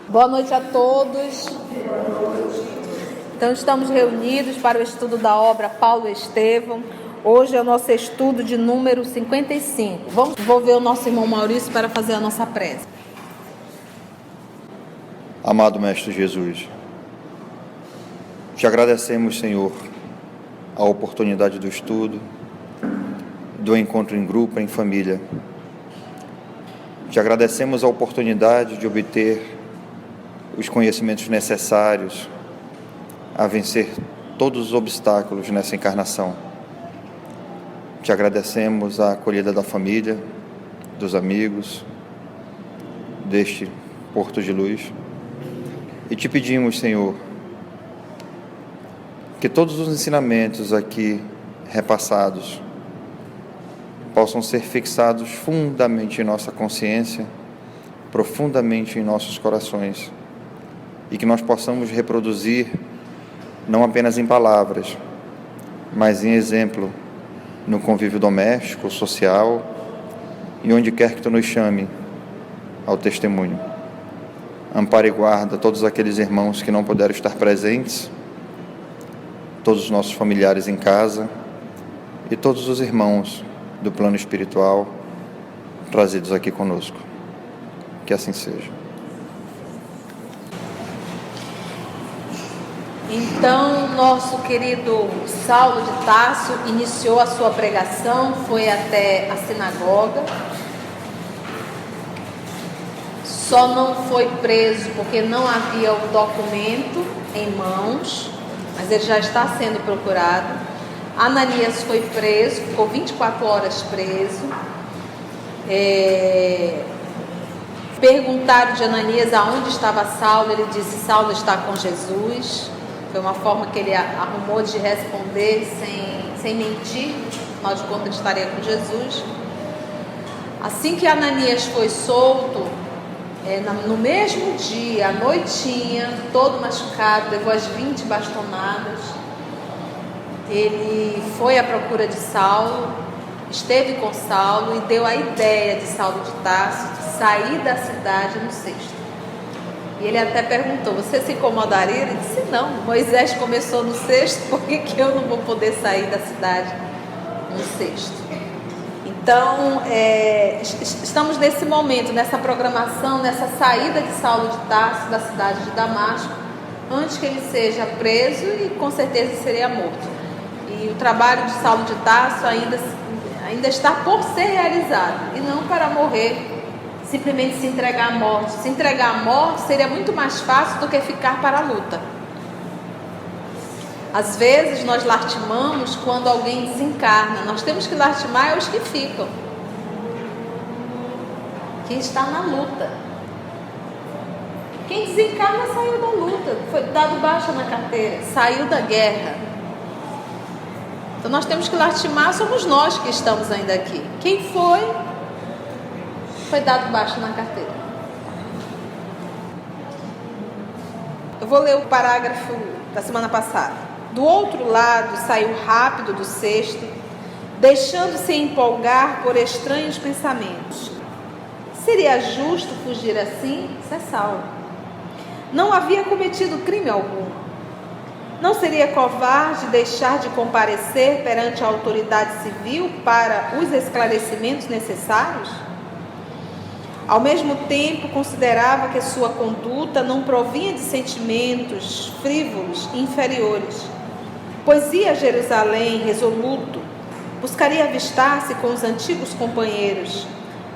Boa noite a todos. Então, estamos reunidos para o estudo da obra Paulo e Estevão. Hoje é o nosso estudo de número 55. Vamos envolver o nosso irmão Maurício para fazer a nossa prece. Amado Mestre Jesus, te agradecemos, Senhor, a oportunidade do estudo, do encontro em grupo, em família. Te agradecemos a oportunidade de obter os conhecimentos necessários a vencer todos os obstáculos nessa encarnação. Te agradecemos a acolhida da família, dos amigos, deste Porto de Luz. E te pedimos, Senhor, que todos os ensinamentos aqui repassados possam ser fixados fundamente em nossa consciência, profundamente em nossos corações, e que nós possamos reproduzir, não apenas em palavras, mas em exemplo, no convívio doméstico, social, e onde quer que tu nos chame ao testemunho. Ampara e guarda todos aqueles irmãos que não puderam estar presentes, todos os nossos familiares em casa e todos os irmãos do plano espiritual trazidos aqui conosco. Que assim seja. Então, nosso querido Saulo de Tarso iniciou a sua pregação, foi até a sinagoga. Só não foi preso porque não havia o documento em mãos, mas ele já está sendo procurado. Ananias foi preso, ficou 24 horas preso. Perguntaram de Ananias aonde estava Saulo, ele disse: Saulo está com Jesus. Foi uma forma que ele arrumou de responder sem mentir, afinal de contas ele estaria com Jesus. Assim que Ananias foi solto, no mesmo dia, à noitinha, todo machucado, levou as 20 bastonadas, ele foi à procura de Saulo, esteve com Saulo e deu a ideia de Saulo de Tarso de sair da cidade no sexto. E ele até perguntou: você se incomodaria? Ele disse: não, Moisés começou no sexto, por que eu não vou poder sair da cidade no sexto? Então, estamos nesse momento, nessa programação, nessa saída de Saulo de Tarso da cidade de Damasco, antes que ele seja preso e com certeza seria morto. E o trabalho de Saulo de Tarso ainda está por ser realizado, e não para morrer, simplesmente se entregar à morte. Se entregar à morte seria muito mais fácil do que ficar para a luta. Às vezes nós lastimamos quando alguém desencarna. Nós temos que lastimar os que ficam, quem está na luta. Quem desencarna saiu da luta, foi dado baixa na carteira, saiu da guerra. Então nós temos que lastimar, somos nós que estamos ainda aqui. Quem foi dado baixa na carteira. Eu vou ler o parágrafo da semana passada. Do outro lado, saiu rápido do cesto, deixando-se empolgar por estranhos pensamentos. Seria justo fugir assim? Isso é Saulo. Não havia cometido crime algum. Não seria covarde deixar de comparecer perante a autoridade civil para os esclarecimentos necessários? Ao mesmo tempo, considerava que sua conduta não provinha de sentimentos frívolos e inferiores, pois ia a Jerusalém resoluto, buscaria avistar-se com os antigos companheiros,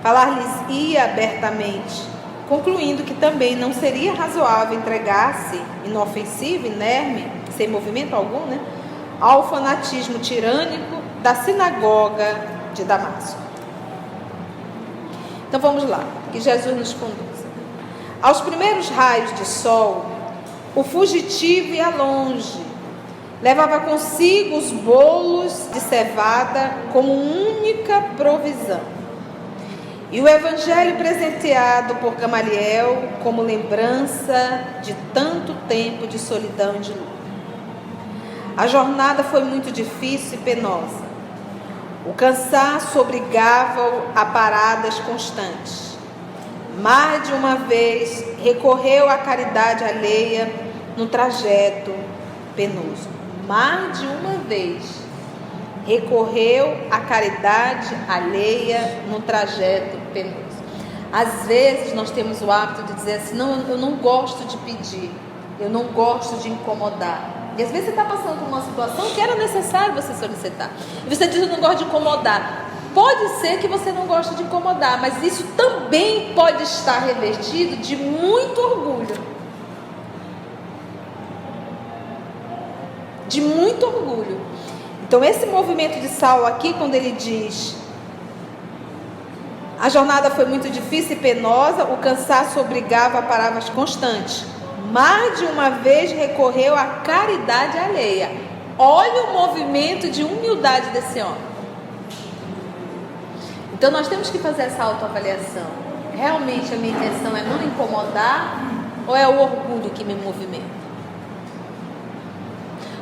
falar-lhes-ia abertamente, concluindo que também não seria razoável entregar-se, inofensivo, inerme, sem movimento algum, ao fanatismo tirânico da sinagoga de Damasco. Então vamos lá, que Jesus nos conduza. Aos primeiros raios de sol, o fugitivo ia longe, Levava consigo os bolos de cevada como única provisão. E o evangelho presenteado por Gamaliel como lembrança de tanto tempo de solidão e de luta. A jornada foi muito difícil e penosa. O cansaço obrigava-o a paradas constantes. Mais de uma vez recorreu à caridade alheia no trajeto penoso. Mais de uma vez recorreu à caridade alheia no trajeto penoso. Às vezes nós temos o hábito de dizer assim: não, eu não gosto de pedir, eu não gosto de incomodar. E às vezes você está passando por uma situação que era necessário você solicitar. E você diz: eu não gosto de incomodar. Pode ser que você não goste de incomodar, mas isso também pode estar revestido de muito orgulho. De muito orgulho. Então esse movimento de Saulo aqui, quando ele diz: a jornada foi muito difícil e penosa, o cansaço obrigava a paradas constantes. Mais de uma vez recorreu à caridade alheia. Olha o movimento de humildade desse homem. Então nós temos que fazer essa autoavaliação. Realmente a minha intenção é não incomodar, ou é o orgulho que me movimenta?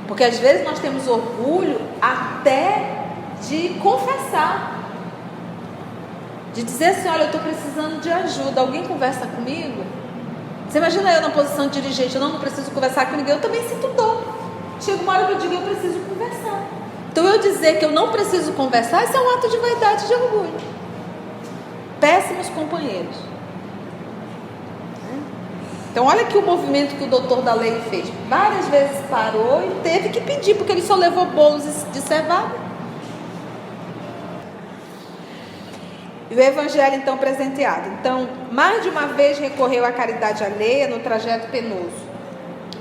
Porque às vezes nós temos orgulho até de confessar, de dizer assim: olha, eu estou precisando de ajuda, alguém conversa comigo? Você imagina eu na posição de dirigente: eu não preciso conversar com ninguém, eu também sinto dor. Chega uma hora que eu digo: eu preciso conversar. Então eu dizer que eu não preciso conversar, isso é um ato de vaidade e de orgulho. Péssimos companheiros. Então olha aqui o movimento que o doutor da lei fez. Várias vezes parou e teve que pedir, porque ele só levou bolos de cevada. E o evangelho então presenteado. Então, mais de uma vez recorreu à caridade alheia no trajeto penoso,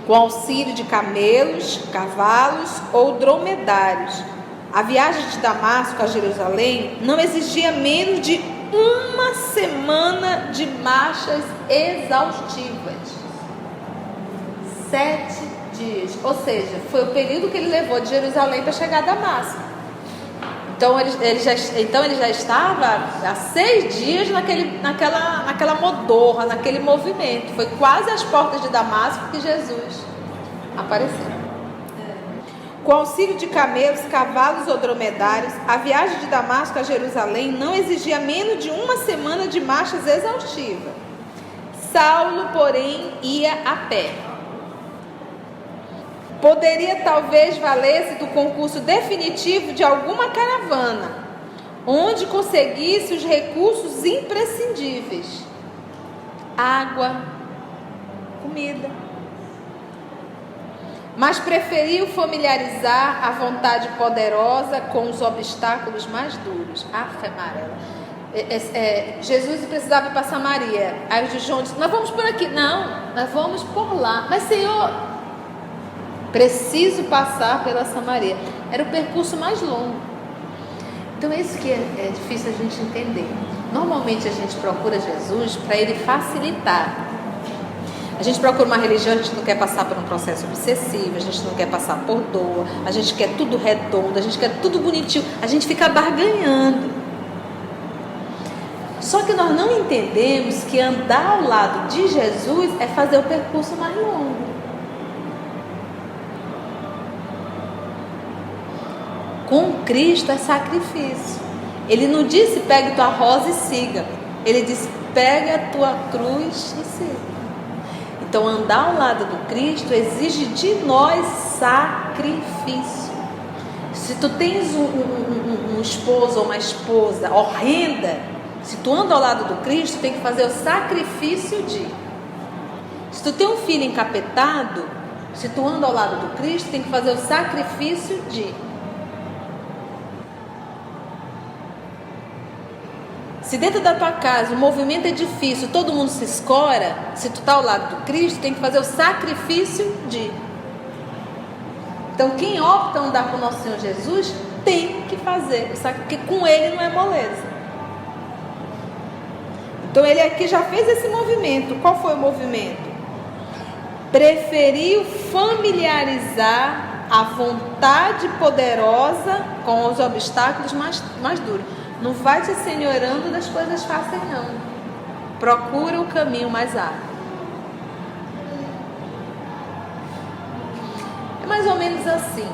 com auxílio de camelos, cavalos ou dromedários. A viagem de Damasco a Jerusalém não exigia menos de uma semana de marchas exaustivas. 7 dias. Ou seja, foi o período que ele levou de Jerusalém para chegar a Damasco. Então ele já estava há 6 dias naquela modorra, naquele movimento. Foi quase às portas de Damasco que Jesus apareceu. Com auxílio de camelos, cavalos ou dromedários, a viagem de Damasco a Jerusalém não exigia menos de uma semana de marchas exaustivas. Saulo, porém, ia a pé. Poderia talvez valer-se do concurso definitivo de alguma caravana, onde conseguisse os recursos imprescindíveis: água, comida. Mas preferiu familiarizar a vontade poderosa com os obstáculos mais duros. Afe amarela. Jesus precisava ir para Samaria. Aí os de João disse: nós vamos por aqui. Não, nós vamos por lá. Mas Senhor, preciso passar pela Samaria. Era o percurso mais longo. Então é isso que é difícil a gente entender. Normalmente a gente procura Jesus para ele facilitar. A gente procura uma religião, a gente não quer passar por um processo obsessivo, a gente não quer passar por dor, a gente quer tudo redondo, a gente quer tudo bonitinho, a gente fica barganhando. Só que nós não entendemos que andar ao lado de Jesus é fazer o percurso mais longo. Com Cristo é sacrifício. Ele não disse: pegue tua rosa e siga. Ele disse: pegue a tua cruz e siga. Então andar ao lado do Cristo exige de nós sacrifício. Se tu tens um esposo ou uma esposa horrenda, se tu anda ao lado do Cristo, tem que fazer o sacrifício de. Se tu tem um filho encapetado, se tu anda ao lado do Cristo, tem que fazer o sacrifício de. Se dentro da tua casa o movimento é difícil, todo mundo se escora, se tu está ao lado do Cristo, tem que fazer o sacrifício de. Então quem opta a andar com o nosso Senhor Jesus tem que fazer o sacrifício, porque com ele não é moleza. Então ele aqui já fez esse movimento. Qual foi o movimento? Preferiu familiarizar a vontade poderosa com os obstáculos mais duros. Não vai te senhorando das coisas fáceis, não. Procura o caminho mais árduo. É mais ou menos assim.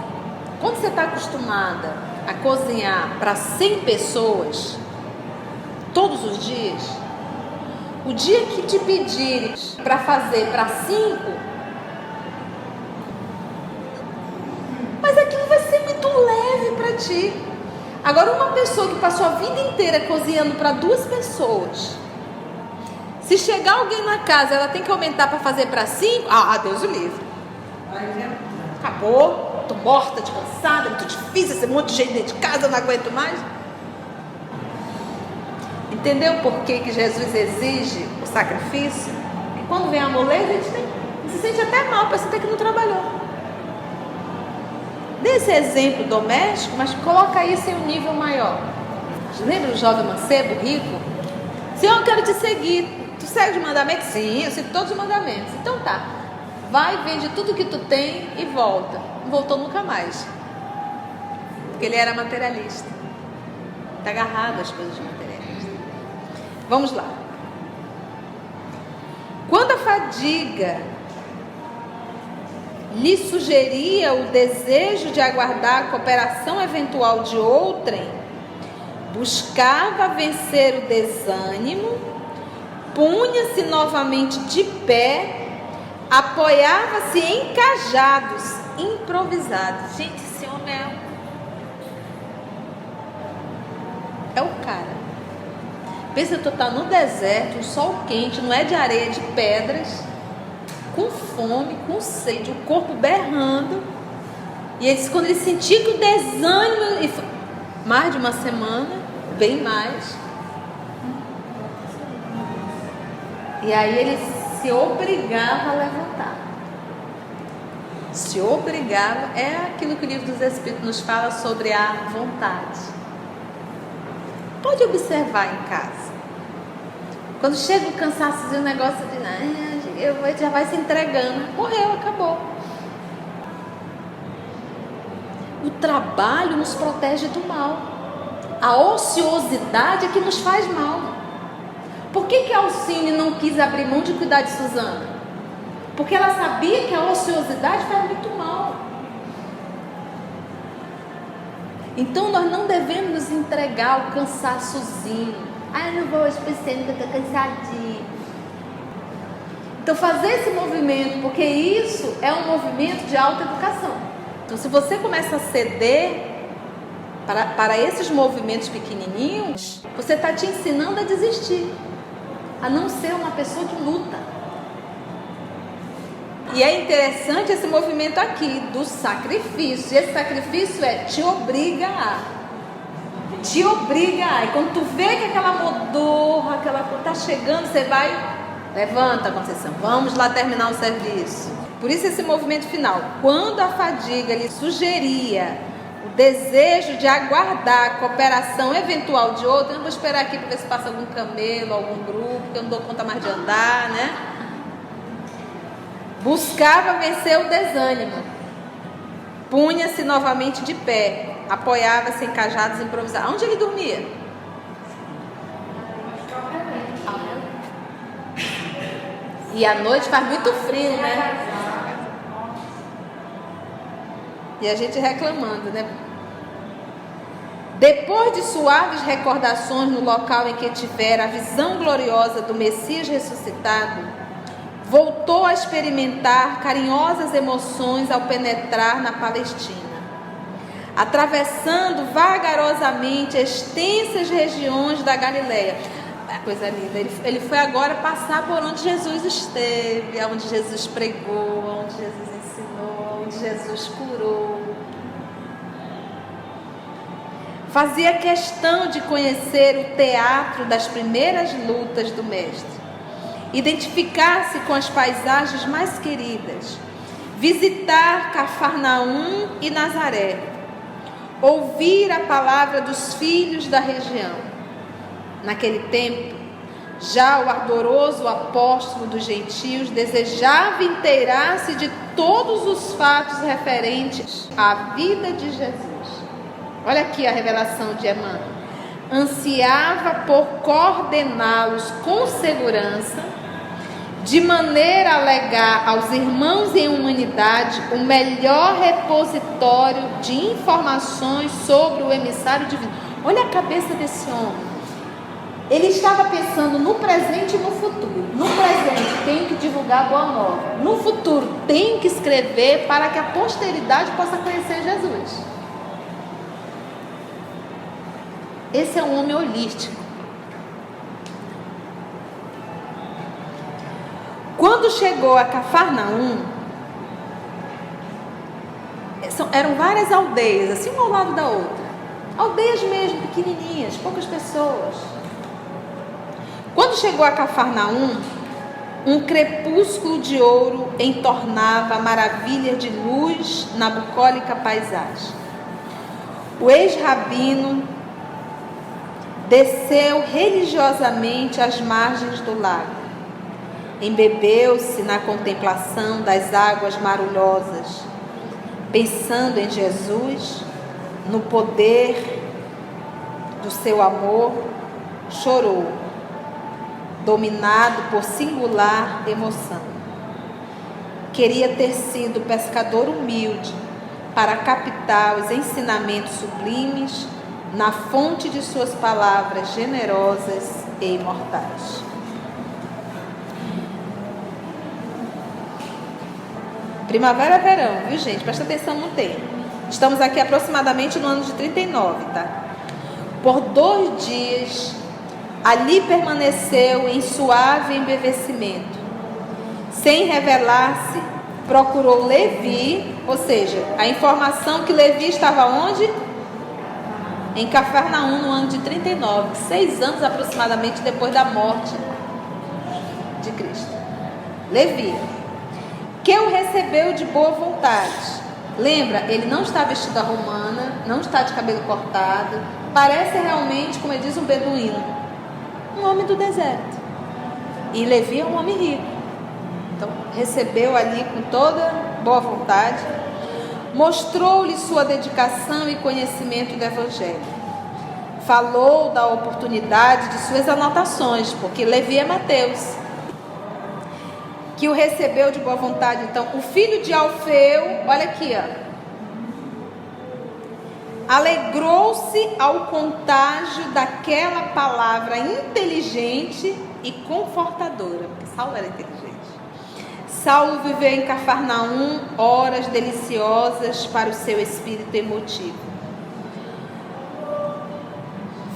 Quando você está acostumada a cozinhar para 100 pessoas todos os dias, o dia que te pedirem para fazer para 5, mas aquilo vai ser muito leve para ti. Agora, uma pessoa que passou a vida inteira cozinhando para 2 pessoas, se chegar alguém na casa, ela tem que aumentar para fazer para 5, Deus o livre. Acabou, tô morta, de cansada, muito difícil, esse monte de gente dentro de casa, eu não aguento mais. Entendeu por que Jesus exige o sacrifício? E quando vem a moleza, a gente se sente até mal, parece até que não trabalhou. Desse exemplo doméstico, mas coloca isso em um nível maior. Lembra o jovem mancebo, rico? Senhor, eu quero te seguir. Tu segue os mandamentos? Sim, eu sigo todos os mandamentos. Então tá, vai, vende tudo que tu tem e volta. Não voltou nunca mais, porque ele era materialista. Está agarrado às coisas materialistas. Vamos lá. Quando a fadiga lhe sugeria o desejo de aguardar a cooperação eventual de outrem, buscava vencer o desânimo, punha-se novamente de pé, apoiava-se em cajados improvisados. Gente, esse homem é o cara. Pensa, tu tá no deserto, um sol quente, não é de areia, de pedras, com fome, com sede, o corpo berrando. E ele disse, quando ele sentia que o desânimo, mais de uma semana, bem mais. E aí ele se obrigava a levantar. Se obrigava, é aquilo que o livro dos Espíritos nos fala sobre a vontade. Pode observar em casa. Quando chega o cansaço e o negócio de já vai se entregando. Morreu, acabou. O trabalho nos protege do mal. A ociosidade é que nos faz mal. Por que a Alcine não quis abrir mão de cuidar de Suzana? Porque ela sabia que a ociosidade faz muito mal. Então nós não devemos nos entregar ao cansaçozinho. Eu não vou hoje para o centro, eu estou cansadinho. Então fazer esse movimento, porque isso é um movimento de autoeducação. Então se você começa a ceder para esses movimentos pequenininhos, você está te ensinando a desistir, a não ser uma pessoa que luta. E é interessante esse movimento aqui do sacrifício. E esse sacrifício te obriga a. Te obriga a. E quando tu vê que aquela modorra, aquela coisa está chegando, você vai, levanta, Conceição, vamos lá terminar o serviço. Por isso esse movimento final. Quando a fadiga lhe sugeria o desejo de aguardar a cooperação eventual de outro, eu vou esperar aqui para ver se passa algum camelo, algum grupo, que eu não dou conta mais de andar, né? Buscava vencer o desânimo, punha-se novamente de pé, apoiava-se em cajados improvisados. Onde ele dormia? E à noite faz muito frio, né? E a gente reclamando, né? Depois de suaves recordações no local em que tivera a visão gloriosa do Messias ressuscitado, voltou a experimentar carinhosas emoções ao penetrar na Palestina, atravessando vagarosamente extensas regiões da Galileia. Coisa linda, ele foi agora passar por onde Jesus esteve, onde Jesus pregou, onde Jesus ensinou, onde Jesus curou. Fazia questão de conhecer o teatro das primeiras lutas do Mestre, identificar-se com as paisagens mais queridas, visitar Cafarnaum e Nazaré, ouvir a palavra dos filhos da região. Naquele tempo, já o ardoroso apóstolo dos gentios desejava inteirar-se de todos os fatos referentes à vida de Jesus. Olha aqui a revelação de Emmanuel. Ansiava por coordená-los com segurança, de maneira a legar aos irmãos em humanidade o melhor repositório de informações sobre o emissário divino. Olha a cabeça desse homem. Ele estava pensando no presente e no futuro. No presente, tenho que divulgar a boa nova. No futuro, tenho que escrever para que a posteridade possa conhecer Jesus. Esse é um homem holístico. Quando chegou a Cafarnaum, eram várias aldeias, assim uma ao lado da outra. Aldeias mesmo, pequenininhas, poucas pessoas. Quando chegou a Cafarnaum, um crepúsculo de ouro entornava maravilhas de luz na bucólica paisagem. O ex-rabino desceu religiosamente às margens do lago. Embebeu-se na contemplação das águas marulhosas, pensando em Jesus, no poder do seu amor, chorou, dominado por singular emoção. Queria ter sido pescador humilde para captar os ensinamentos sublimes na fonte de suas palavras generosas e imortais. Primavera, verão, viu gente? Presta atenção no tempo. Estamos aqui aproximadamente no ano de 39, tá? Por 2 dias, ali permaneceu em suave embevecimento. Sem revelar-se, procurou Levi, ou seja, a informação que Levi estava onde? Em Cafarnaum, no ano de 39, 6 anos aproximadamente depois da morte de Cristo. Levi, que o recebeu de boa vontade. Lembra, ele não está vestido à romana, não está de cabelo cortado, parece realmente, como ele diz, um beduíno, um homem do deserto. E Levi é um homem rico. Então, recebeu ali com toda boa vontade, mostrou-lhe sua dedicação e conhecimento do Evangelho. Falou da oportunidade de suas anotações, porque Levi é Mateus, que o recebeu de boa vontade. Então, o filho de Alfeu, olha aqui, ó, alegrou-se ao contágio daquela palavra inteligente e confortadora, porque Saulo era inteligente. Saulo viveu em Cafarnaum horas deliciosas para o seu espírito emotivo.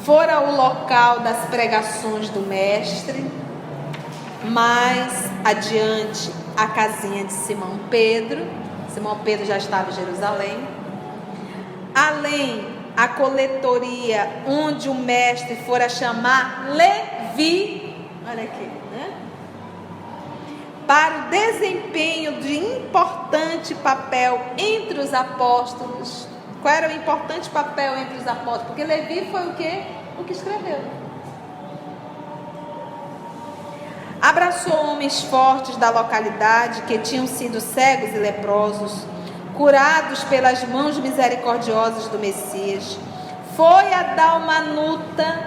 Fora o local das pregações do mestre. Mais adiante, a casinha de Simão Pedro. Simão Pedro já estava em Jerusalém. Além, a coletoria onde o mestre fora chamar Levi, olha aqui, né? Para o desempenho de importante papel entre os apóstolos. Qual era o importante papel entre os apóstolos? Porque Levi foi o quê? O que escreveu. Abraçou homens fortes da localidade que tinham sido cegos e leprosos, curados pelas mãos misericordiosas do Messias. Foi a Dalmanuta,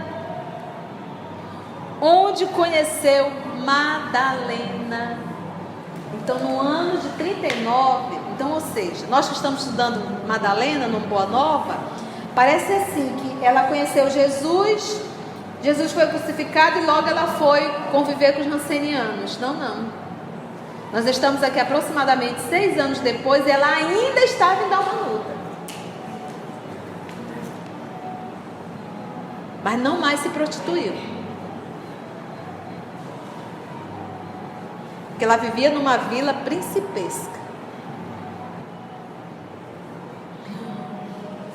onde conheceu Madalena. Então, no ano de 39, então, ou seja, nós que estamos estudando Madalena no Boa Nova, parece assim que ela conheceu Jesus. Jesus foi crucificado e logo ela foi conviver com os nancenianos. Não. Nós estamos aqui aproximadamente 6 anos depois e ela ainda estava em Dalmanuta. Mas não mais se prostituiu. Porque ela vivia numa vila principesca.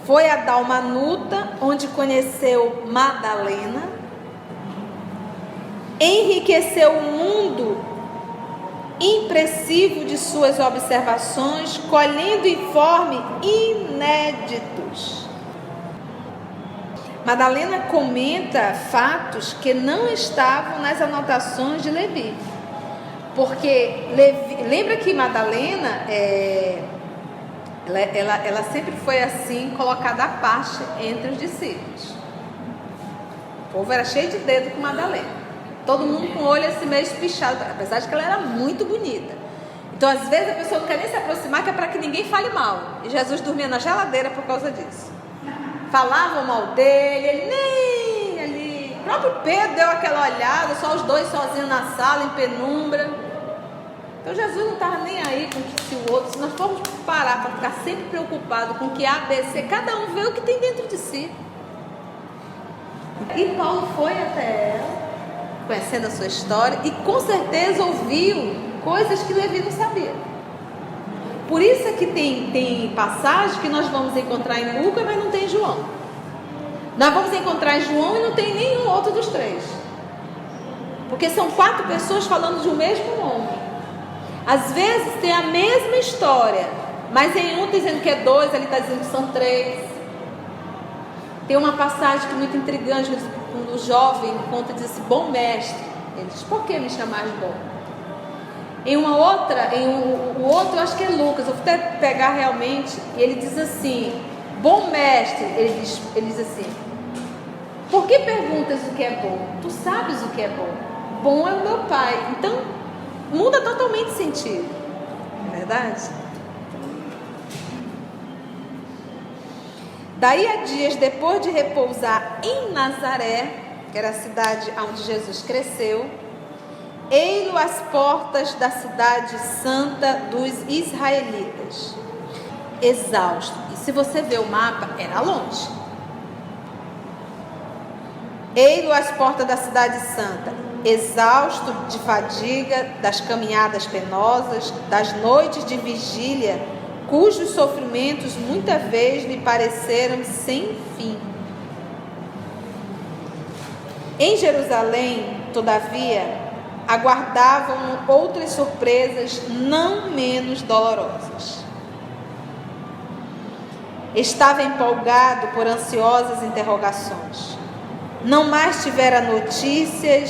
Foi a Dalmanuta, onde conheceu Madalena. Enriqueceu o mundo impressivo de suas observações, colhendo informes inéditos. Madalena comenta fatos que não estavam nas anotações de Levi. Porque lembra que Madalena, ela sempre foi assim, colocada à parte entre os discípulos. O povo era cheio de dedo com Madalena. Todo mundo com o olho assim meio espichado, apesar de que ela era muito bonita. Então, às vezes, a pessoa não quer nem se aproximar, que é para que ninguém fale mal. E Jesus dormia na geladeira por causa disso. Falavam mal dele, ele nem ali. O próprio Pedro deu aquela olhada, só os dois sozinhos na sala, em penumbra. Então, Jesus não estava nem aí com que se o outro. Se nós formos parar para ficar sempre preocupado com o que A, B, C, cada um vê o que tem dentro de si. E Paulo foi até ela, conhecendo a sua história, e com certeza ouviu coisas que Levi não sabia. Por isso é que tem passagem que nós vamos encontrar em Lucas, mas não tem em João. Nós vamos encontrar em João e não tem nenhum outro dos três. Porque são 4 pessoas falando de um mesmo homem. Às vezes tem a mesma história, mas em um está dizendo que é 2, ali está dizendo que são 3. Tem uma passagem que é muito intrigante, quando o jovem conta e diz assim: bom mestre. Ele diz: por que me chamar de bom? Em uma outra, o outro eu acho que é Lucas, eu vou até pegar realmente, ele diz assim: bom mestre. Ele diz assim: por que perguntas o que é bom? Tu sabes o que é bom. Bom é o meu pai. Então muda totalmente sentido, não é verdade? Daí a dias, depois de repousar em Nazaré, que era a cidade onde Jesus cresceu, ei-lo às portas da cidade santa dos israelitas, exausto. E se você ver o mapa, era longe. Ei-lo às portas da cidade santa, exausto de fadiga, das caminhadas penosas, das noites de vigília, cujos sofrimentos muitas vezes lhe pareceram sem fim. Em Jerusalém, todavia, aguardavam outras surpresas não menos dolorosas. Estava empolgado por ansiosas interrogações. Não mais tivera notícia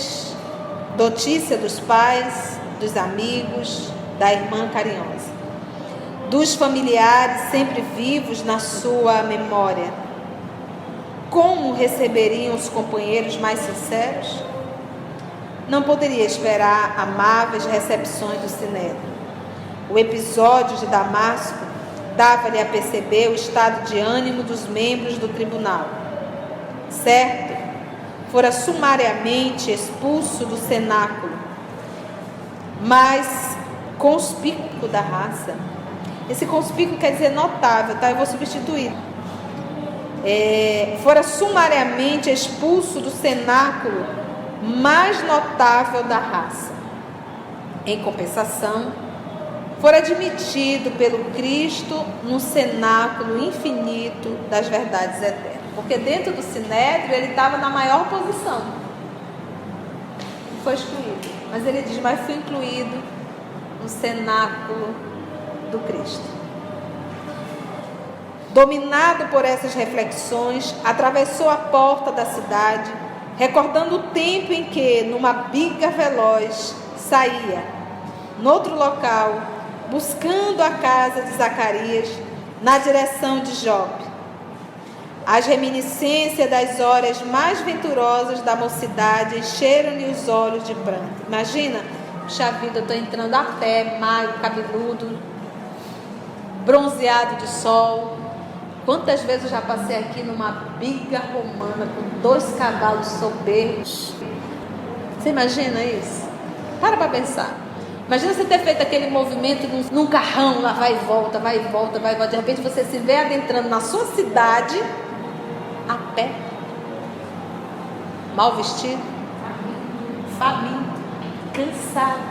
dos pais, dos amigos, da irmã carinhosa, dos familiares sempre vivos na sua memória. Como receberiam os companheiros mais sinceros? Não poderia esperar amáveis recepções do Sinédrio. O episódio de Damasco dava-lhe a perceber o estado de ânimo dos membros do tribunal. Certo, fora sumariamente expulso do cenáculo, mas conspícuo da raça. Esse conspícuo quer dizer notável, tá? Eu vou substituir. Fora sumariamente expulso do cenáculo mais notável da raça. Em compensação, fora admitido pelo Cristo no cenáculo infinito das verdades eternas. Porque dentro do Sinédrio ele estava na maior posição. Foi excluído. Mas ele diz: mas fui incluído no cenáculo do Cristo. Dominado por essas reflexões, atravessou a porta da cidade, recordando o tempo em que, numa biga veloz, saía, noutro local, buscando a casa de Zacarias, na direção de Jope. As reminiscências das horas mais venturosas da mocidade encheram-lhe os olhos de pranto. Imagina, puxa vida, eu estou entrando a pé, magro, cabeludo, bronzeado de sol. Quantas vezes eu já passei aqui numa biga romana com 2 cavalos soberbos. Você imagina isso? Para pensar. Imagina você ter feito aquele movimento num carrão, lá vai e volta, vai e volta, vai e volta. De repente você se vê adentrando na sua cidade, a pé, mal vestido, faminto, cansado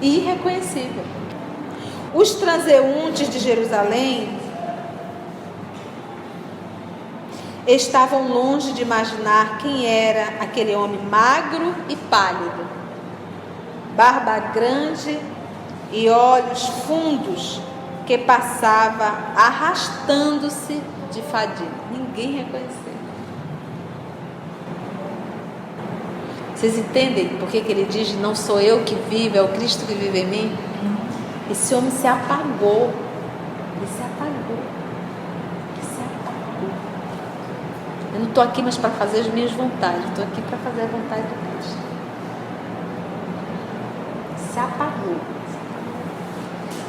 e irreconhecível. Os transeuntes de Jerusalém estavam longe de imaginar quem era aquele homem magro e pálido, barba grande e olhos fundos, que passava arrastando-se de fadiga. Ninguém reconheceu. Vocês entendem por que ele diz: não sou eu que vivo, é o Cristo que vive em mim? Esse homem se apagou. Ele se apagou. Ele se apagou. Eu não estou aqui mais para fazer as minhas vontades, estou aqui para fazer a vontade do Cristo. Se apagou.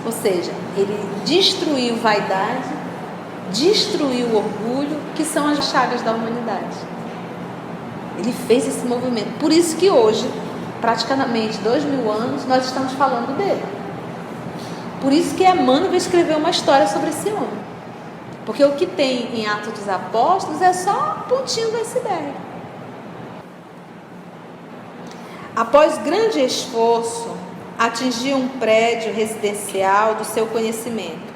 Ou seja, ele destruiu vaidade, destruiu o orgulho, que são as chagas da humanidade. Ele fez esse movimento. Por isso que hoje, praticamente 2000 anos, nós estamos falando dele. Por isso que Emmanuel vai escrever uma história sobre esse homem. Porque o que tem em Atos dos Apóstolos é só um pontinho do iceberg. Após grande esforço, atingiu um prédio residencial do seu conhecimento.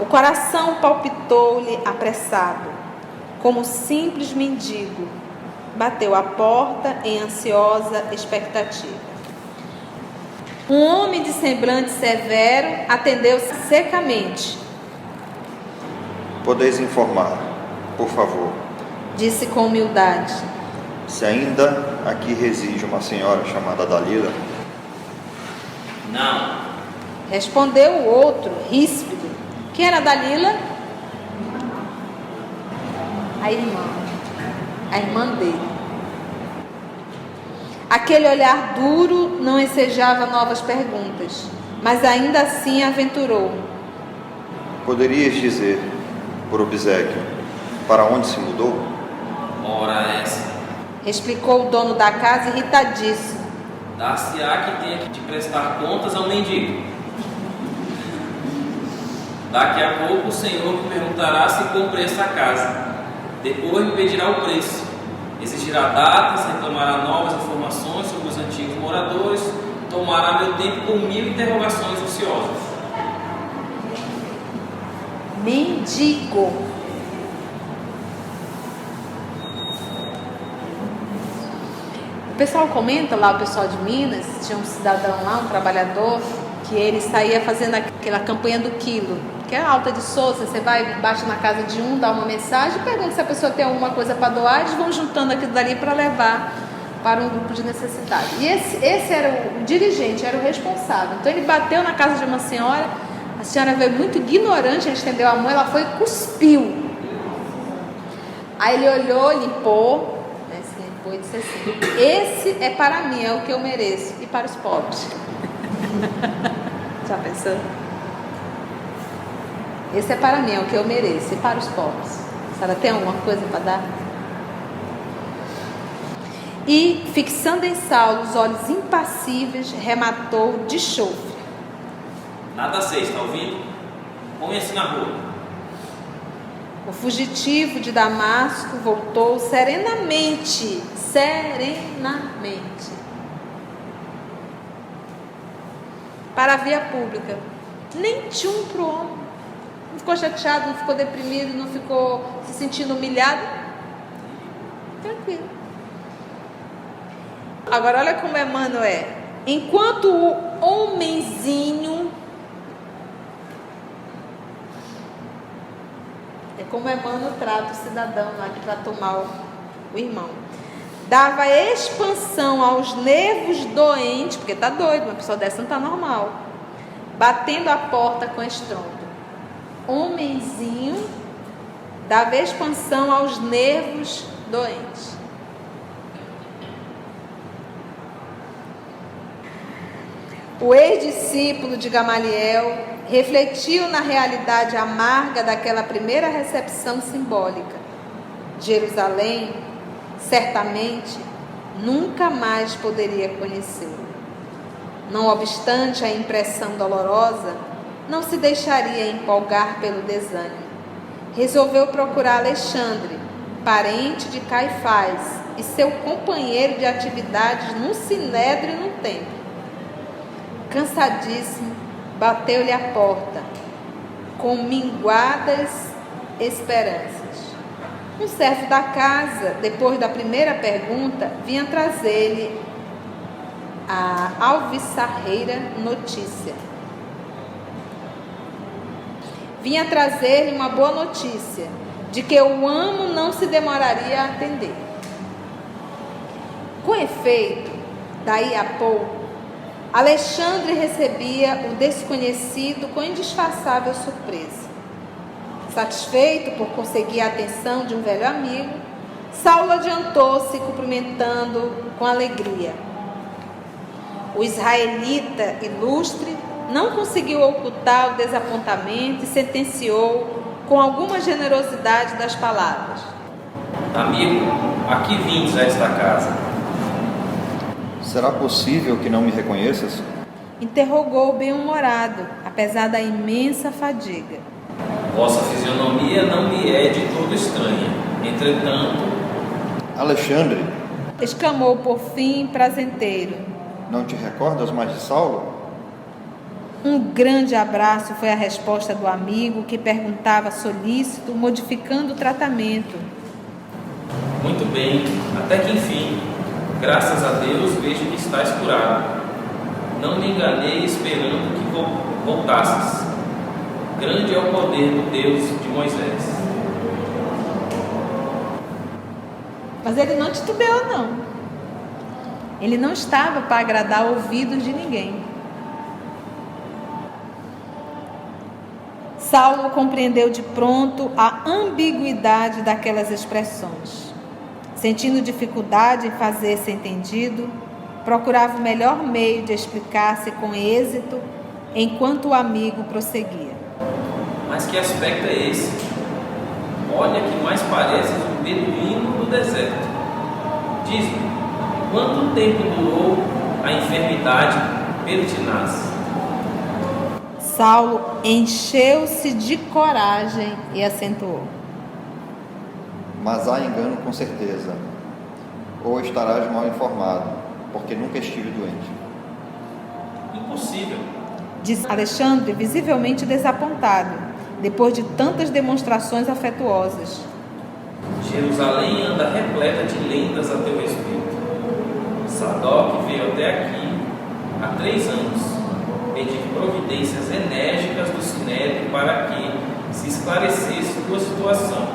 O coração palpitou-lhe apressado, como simples mendigo. Bateu à porta em ansiosa expectativa. Um homem de semblante severo atendeu secamente. Podeis informar, por favor, Disse com humildade. se ainda aqui reside uma senhora chamada Dalila? Não. Respondeu o outro, ríspido. Quem era Dalila? A irmã dele. Aquele olhar duro não ensejava novas perguntas, mas ainda assim aventurou. Poderias dizer, por obséquio, para onde se mudou? Ora essa. Explicou o dono da casa irritadíssimo. Dar-se-á que tenha que te prestar contas ao mendigo. Daqui a pouco o Senhor me perguntará se comprei essa casa. Depois me pedirá o preço. Exigirá datas, reclamará novas informações sobre os antigos moradores, tomará meu tempo com 1000 interrogações ociosas. Mendigo. O pessoal comenta lá, o pessoal de Minas, tinha um cidadão lá, um trabalhador, que ele saía fazendo aquela campanha do quilo, que é a Alta de Souza. Você vai, bate na casa de um, dá uma mensagem, pergunta se a pessoa tem alguma coisa para doar, eles vão juntando aquilo dali para levar para um grupo de necessidade. E esse era o dirigente, era o responsável. Então ele bateu na casa de uma senhora, a senhora veio muito ignorante, ele estendeu a mão, ela foi e cuspiu. Aí ele olhou, limpou, né, se limpou e disse assim: esse é para mim, é o que eu mereço, e para os pobres. Já pensou? Esse é para mim, é o que eu mereço, e para os pobres. A senhora tem alguma coisa para dar? E, fixando em Saulo os olhos impassíveis, rematou de chofre. Nada sei, está ouvindo? Põe-se na rua. O fugitivo de Damasco voltou serenamente, para a via pública. Nem tchum para o homem. Não ficou chateado, não ficou deprimido, não ficou se sentindo humilhado. Tranquilo. Agora olha como Emmanuel é. Enquanto o homenzinho, é como Emmanuel trata o cidadão lá que tratou mal o irmão, dava expansão aos nervos doentes, porque está doido, uma pessoa dessa não está normal, batendo a porta com estrondo. Homenzinho dava expansão aos nervos doentes. O ex-discípulo de Gamaliel refletiu na realidade amarga daquela primeira recepção simbólica. Jerusalém, certamente, nunca mais poderia conhecê-lo. Não obstante a impressão dolorosa, não se deixaria empolgar pelo desânimo. Resolveu procurar Alexandre, parente de Caifás, e seu companheiro de atividades no sinédrio e no templo. Cansadíssimo, bateu-lhe a porta, com minguadas esperanças. Um servo da casa, depois da primeira pergunta, vinha trazer-lhe a alviçarreira notícia. Vinha trazer-lhe uma boa notícia, de que o amo não se demoraria a atender. Com efeito, daí a pouco, Alexandre recebia o desconhecido com indisfarçável surpresa. Satisfeito por conseguir a atenção de um velho amigo, Saulo adiantou-se cumprimentando com alegria. O israelita ilustre não conseguiu ocultar o desapontamento e sentenciou com alguma generosidade das palavras: Amigo, aqui vindes a esta casa. Será possível que não me reconheças? Interrogou bem-humorado, apesar da imensa fadiga. Vossa fisionomia não me é de todo estranha. Entretanto, Alexandre, exclamou por fim prazenteiro. não te recordas mais de Saulo? Um grande abraço foi a resposta do amigo, que perguntava solícito, modificando o tratamento. muito bem, até que enfim, graças a Deus, vejo que estás curado. Não me enganei esperando que voltasses. Grande é o poder do Deus de Moisés. Mas ele não titubeou, não. Ele não estava para agradar ouvidos de ninguém. Saulo compreendeu de pronto a ambiguidade daquelas expressões. Sentindo dificuldade em fazer-se entendido, procurava o melhor meio de explicar-se com êxito, enquanto o amigo prosseguia. Mas que aspecto é esse? Olha que mais pareces um beduíno do deserto. Diz-me, quanto tempo durou a enfermidade pertinaz? Saulo encheu-se de coragem e acentuou: Mas há engano com certeza, ou estarás mal informado, porque nunca estive doente. Impossível. Disse Alexandre, visivelmente desapontado, depois de tantas demonstrações afetuosas. Jerusalém anda repleta de lendas a teu respeito. Sadoc veio até aqui há 3 anos, pedir providências enérgicas do Sinédrio para que se esclarecesse tua situação.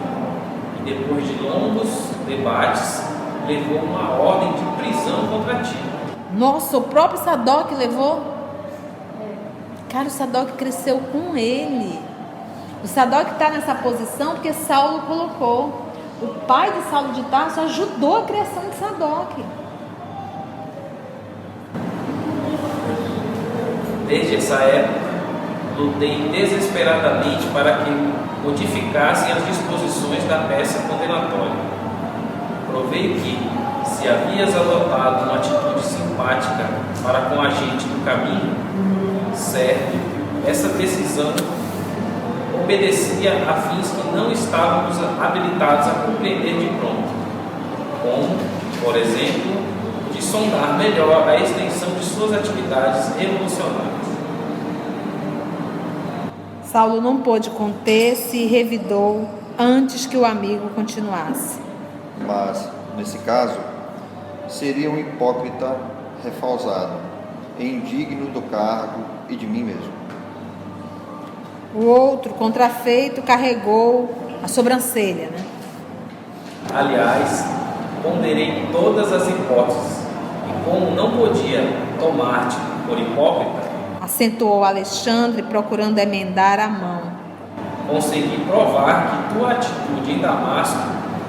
E depois de longos debates, levou uma ordem de prisão contra ti. Nossa, o próprio Sadoc levou? Cara, o Sadoc cresceu com ele. O Sadoc está nessa posição porque Saulo colocou. O pai de Saulo de Tarso ajudou a criação de Sadoc. Desde essa época, lutei desesperadamente para que modificassem as disposições da peça condenatória. Provei que, se havias adotado uma atitude simpática para com a gente do caminho, certo, essa decisão obedecia a fins que não estávamos habilitados a compreender de pronto, como, por exemplo, de sondar melhor a extensão de suas atividades revolucionárias. Saulo não pôde conter-se e revidou antes que o amigo continuasse. Mas, nesse caso, seria um hipócrita refalsado, e indigno do cargo e de mim mesmo. O outro, contrafeito, carregou a sobrancelha, Aliás, ponderei todas as hipóteses, e como não podia tomar-te por hipócrita, acentuou Alexandre, procurando emendar a mão. consegui provar que tua atitude em Damasco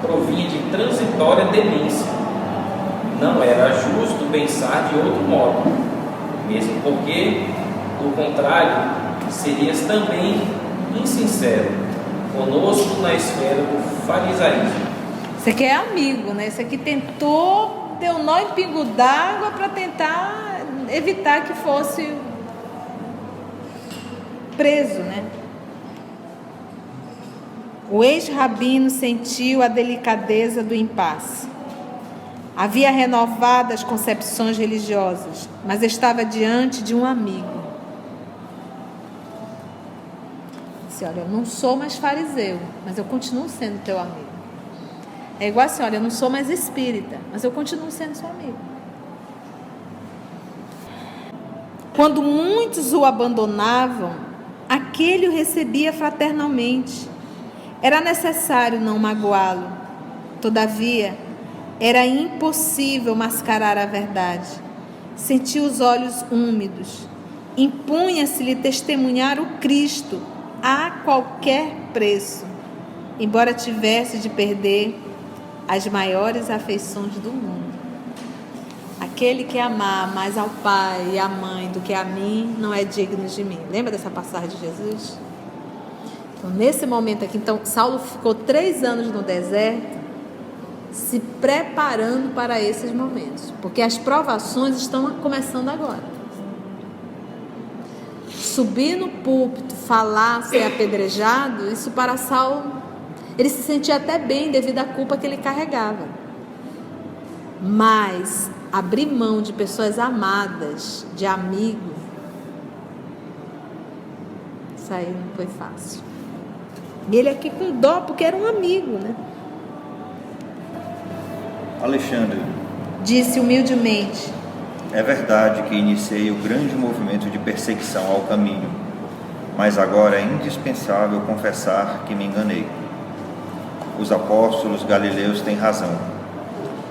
provinha de transitória demência. Não era justo pensar de outro modo, mesmo porque, do contrário, serias também insincero conosco na esfera do farisaísmo. Você que é amigo, né? Esse aqui tentou, deu nó em pingo d'água para tentar evitar que fosse preso, né? O ex-rabino sentiu a delicadeza do impasse. Havia renovado as concepções religiosas, mas estava diante de um amigo. Disse: olha, eu não sou mais fariseu, mas eu continuo sendo teu amigo. É igual assim: olha, eu não sou mais espírita, mas eu continuo sendo seu amigo. Quando muitos o abandonavam, aquele o recebia fraternalmente. Era necessário não magoá-lo. Todavia, Era impossível mascarar a verdade. Sentia os olhos úmidos. Impunha-se-lhe testemunhar o Cristo a qualquer preço, embora tivesse de perder as maiores afeições do mundo. Aquele que amar mais ao pai e à mãe do que a mim, não é digno de mim. Lembra dessa passagem de Jesus? Então, nesse momento aqui, Saulo ficou 3 anos no deserto, se preparando para esses momentos, porque as provações estão começando agora. Subir no púlpito, falar, ser apedrejado, isso para Saulo, ele se sentia até bem devido à culpa que ele carregava. Mas abrir mão de pessoas amadas, de amigos, isso aí não foi fácil. E ele aqui com dó, porque era um amigo, né? Alexandre, disse humildemente: é verdade que iniciei o grande movimento de perseguição ao caminho, mas agora é indispensável confessar que me enganei. Os apóstolos galileus têm razão.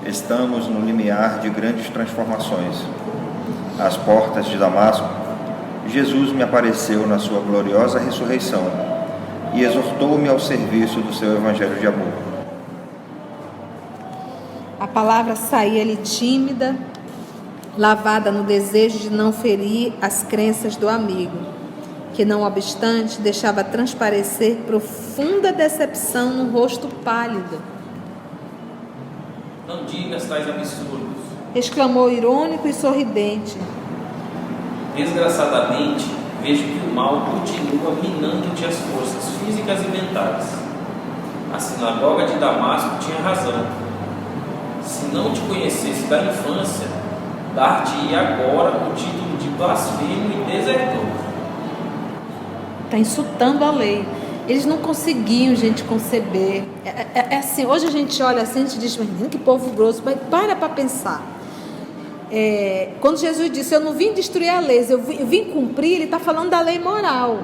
Estamos no limiar de grandes transformações. Às portas de Damasco, Jesus me apareceu na sua gloriosa ressurreição e exortou-me ao serviço do seu evangelho de amor. A palavra saía-lhe tímida, lavada no desejo de não ferir as crenças do amigo, que, não obstante, deixava transparecer profunda decepção no rosto pálido. Não digas tais absurdos, exclamou irônico e sorridente. Desgraçadamente, vejo que o mal continua minando-te as forças físicas e mentais. A sinagoga de Damasco tinha razão. Se não te conhecesse da infância, dar-te-ia agora o título de blasfemo e desertor. Está insultando a lei. Eles não conseguiam, gente, conceber. É assim, hoje a gente olha assim, a gente diz, menino, que povo grosso, mas para pensar. Quando Jesus disse, eu não vim destruir a lei, eu vim cumprir, ele está falando da lei moral.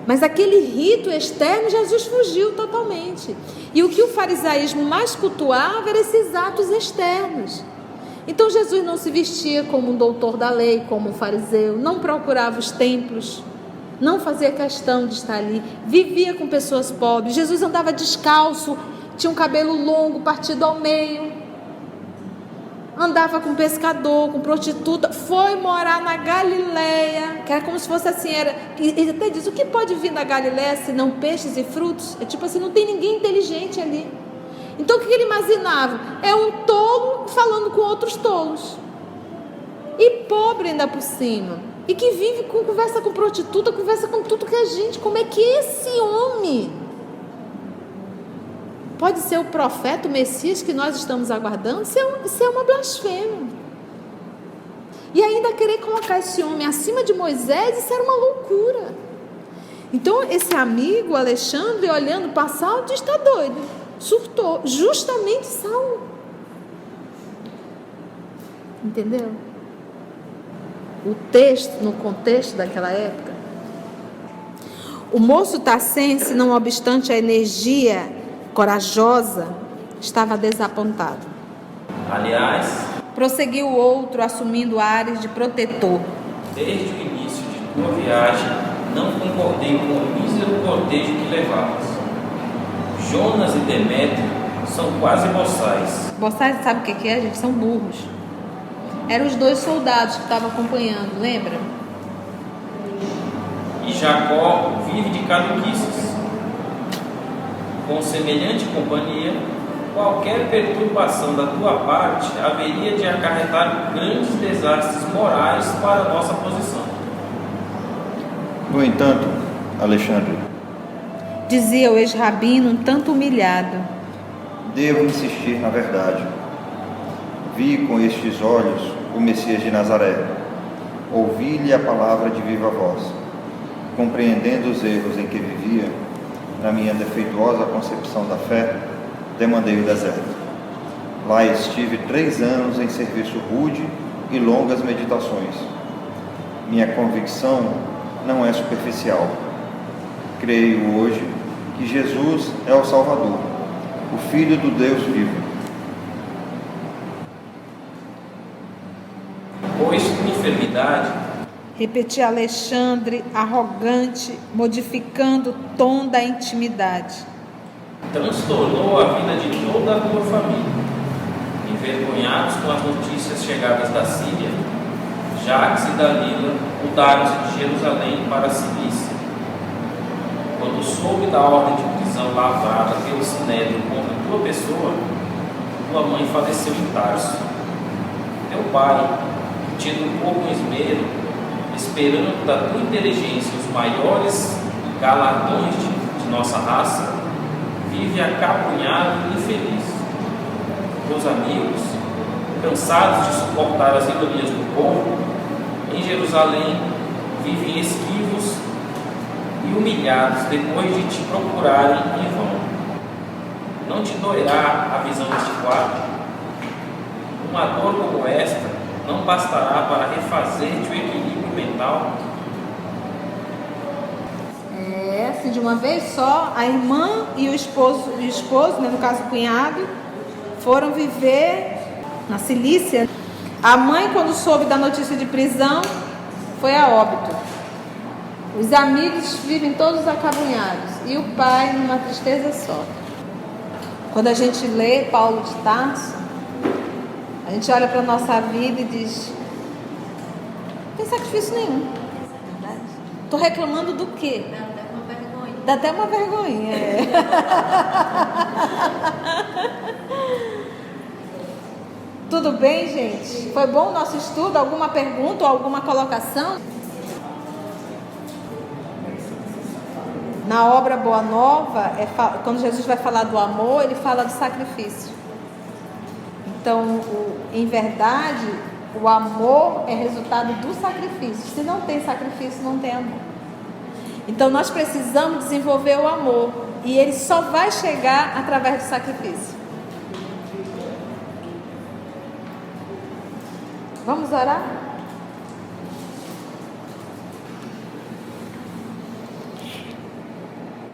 Mas aquele rito externo, Jesus fugiu totalmente. E o que o farisaísmo mais cultuava eram esses atos externos. Então Jesus não se vestia como um doutor da lei, como um fariseu, não procurava os templos, não fazia questão de estar ali, vivia com pessoas pobres. Jesus andava descalço, tinha um cabelo longo, partido ao meio, andava com pescador, com prostituta, foi morar na Galileia, que era como se fosse assim, ele até diz, o que pode vir da Galileia se não peixes e frutos? É tipo assim, não tem ninguém inteligente ali. Então o que ele imaginava? É um tolo falando com outros tolos, e pobre ainda por cima, e que vive conversa com prostituta, conversa com tudo que é gente. Como é que esse homem pode ser o profeta, o Messias que nós estamos aguardando? Isso é uma blasfêmia. E ainda querer colocar esse homem acima de Moisés, isso era uma loucura. Então esse amigo Alexandre, olhando para Saulo, diz, está doido, surtou, justamente Saulo. Entendeu? O texto, no contexto daquela época, o moço tassense, não obstante a energia corajosa, estava desapontado. Aliás, prosseguiu o outro, assumindo ares de protetor, desde o início de tua viagem, não concordei com o mísero cortejo que levavas. Jonas e Demétrio são quase boçais. Boçais, sabe o que é, gente? São burros. Eram os 2 soldados que estavam acompanhando, lembra? E Jacó vive de caduquices. Com semelhante companhia, qualquer perturbação da tua parte haveria de acarretar grandes desastres morais para a nossa posição. No entanto, Alexandre, dizia o ex-rabino um tanto humilhado, devo insistir na verdade. Vi com estes olhos o Messias de Nazaré. Ouvi-lhe a palavra de viva voz. Compreendendo os erros em que vivia, na minha defeituosa concepção da fé, demandei o deserto. Lá estive 3 anos em serviço rude e longas meditações. Minha convicção não é superficial. Creio hoje que Jesus é o Salvador, o Filho do Deus vivo. cidade? Repetia Alexandre, arrogante, modificando o tom da intimidade. Transtornou a vida de toda a tua família. Envergonhados com as notícias chegadas da Síria, Jacques e Dalila mudaram-se de Jerusalém para a Cilícia. Quando soube da ordem de prisão lavrada pelo Sinédrio contra tua pessoa, tua mãe faleceu em Tarso. Teu pai, tido pouco esmero, esperando da tua inteligência os maiores galardões de nossa raça, vive acabrunhado e infeliz. Teus amigos, cansados de suportar as ironias do povo, em Jerusalém vivem esquivos e humilhados depois de te procurarem em vão. Não te doerá a visão deste quadro? Uma dor como esta não bastará para refazer-te o equilíbrio mental? Assim, de uma vez só, a irmã e o esposo, né, no caso o cunhado, foram viver na Cilícia. A mãe, quando soube da notícia de prisão, foi a óbito. Os amigos vivem todos acabrunhados e o pai numa tristeza só. Quando a gente lê Paulo de Tarso, a gente olha para a nossa vida e diz: não tem sacrifício nenhum. Estou reclamando do quê? Dá até uma vergonha. Tudo bem, gente? Foi bom o nosso estudo? Alguma pergunta ou alguma colocação? Na obra Boa Nova, quando Jesus vai falar do amor, ele fala do sacrifício. Então, em verdade, o amor é resultado do sacrifício. Se não tem sacrifício, não tem amor. Então, nós precisamos desenvolver o amor. E ele só vai chegar através do sacrifício. Vamos orar?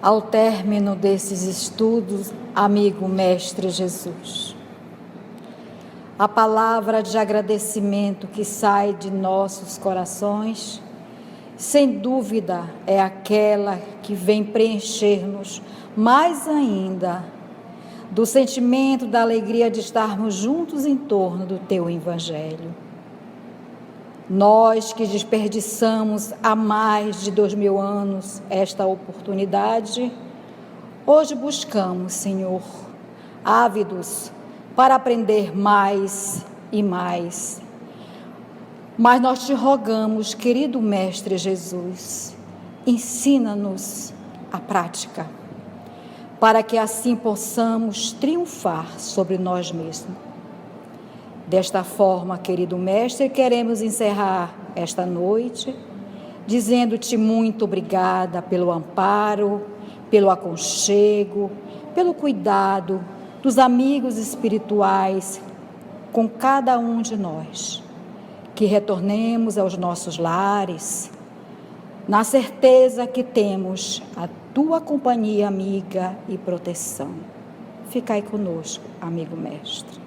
Ao término desses estudos, amigo Mestre Jesus, a palavra de agradecimento que sai de nossos corações, sem dúvida, é aquela que vem preencher-nos mais ainda do sentimento da alegria de estarmos juntos em torno do Teu Evangelho. Nós que desperdiçamos há mais de 2000 anos esta oportunidade, hoje buscamos, Senhor, ávidos para aprender mais e mais. Mas nós te rogamos, querido Mestre Jesus, ensina-nos a prática, para que assim possamos triunfar sobre nós mesmos. Desta forma, querido Mestre, queremos encerrar esta noite, dizendo-te muito obrigada pelo amparo, pelo aconchego, pelo cuidado dos amigos espirituais com cada um de nós. Que retornemos aos nossos lares, na certeza que temos a tua companhia amiga e proteção. Ficai conosco, amigo Mestre.